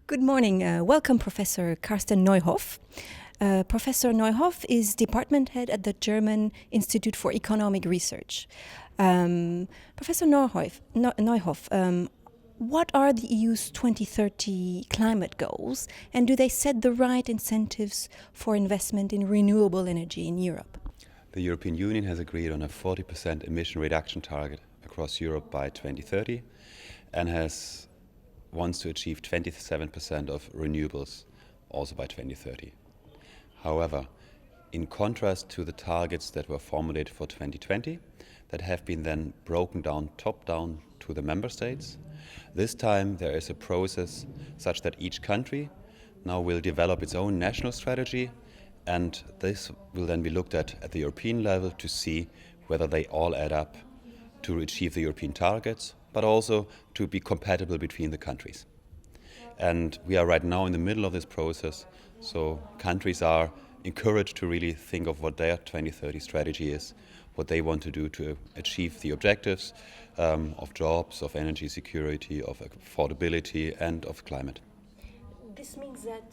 Good morning. Welcome, Professor Karsten Neuhoff. Professor Neuhoff is department head at the German Institute for Economic Research. Professor Neuhoff, what are the EU's 2030 climate goals, and do they set the right incentives for investment in renewable energy in Europe? The European Union has agreed on a 40% emission reduction target across Europe by 2030 and wants to achieve 27% of renewables also by 2030. However, in contrast to the targets that were formulated for 2020, that have been then broken down top-down to the member states, this time there is a process such that each country now will develop its own national strategy, and this will then be looked at the European level to see whether they all add up to achieve the European targets, but also to be compatible between the countries. And we are right now in the middle of this process, so countries are encouraged to really think of what their 2030 strategy is, what they want to do to achieve the objectives of jobs, of energy security, of affordability, and of climate. This means that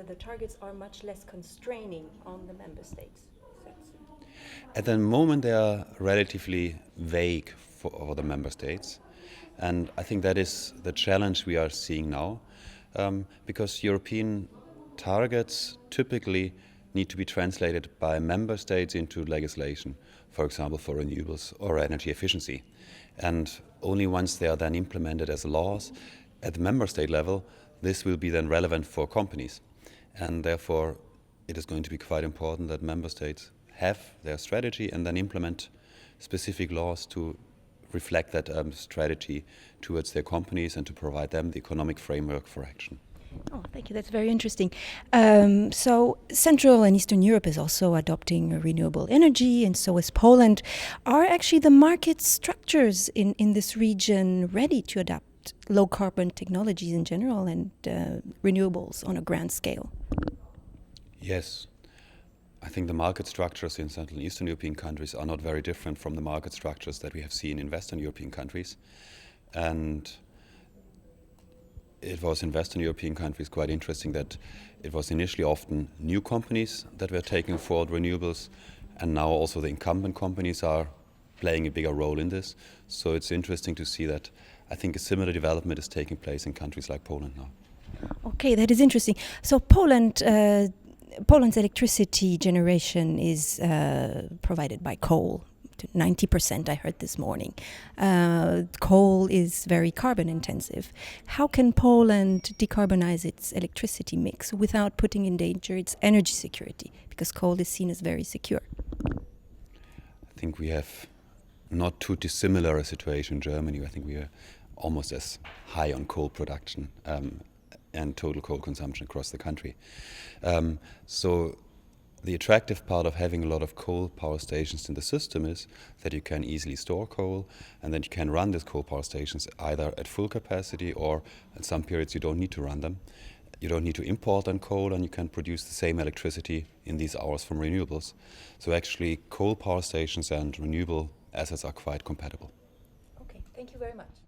the targets are much less constraining on the member states. At the moment, they are relatively vague for the member states. And I think that is the challenge we are seeing now, because European targets typically need to be translated by member states into legislation, for example, for renewables or energy efficiency. And only once they are then implemented as laws at the member state level, this will be then relevant for companies. And therefore, it is going to be quite important that member states have their strategy and then implement specific laws to reflect that strategy towards their companies and to provide them the economic framework for action. Oh, thank you. That's very interesting. So Central and Eastern Europe is also adopting renewable energy, and so is Poland. Are actually the market structures in this region ready to adopt low-carbon technologies in general and renewables on a grand scale? Yes. I think the market structures in Central and Eastern European countries are not very different from the market structures that we have seen in Western European countries. And it was in Western European countries quite interesting that it was initially often new companies that were taking forward renewables, and now also the incumbent companies are playing a bigger role in this. So it's interesting to see that I think a similar development is taking place in countries like Poland now. Okay, that is interesting. So Poland's electricity generation is provided by coal, to 90%, I heard this morning. Coal is very carbon intensive. How can Poland decarbonize its electricity mix without putting in danger its energy security? Because coal is seen as very secure. I think we have not too dissimilar a situation in Germany. I think we are almost as high on coal production and total coal consumption across the country. So the attractive part of having a lot of coal power stations in the system is that you can easily store coal, and then you can run these coal power stations either at full capacity, or at some periods you don't need to run them. You don't need to import on coal, and you can produce the same electricity in these hours from renewables. So actually coal power stations and renewable assets are quite compatible. Okay, thank you very much.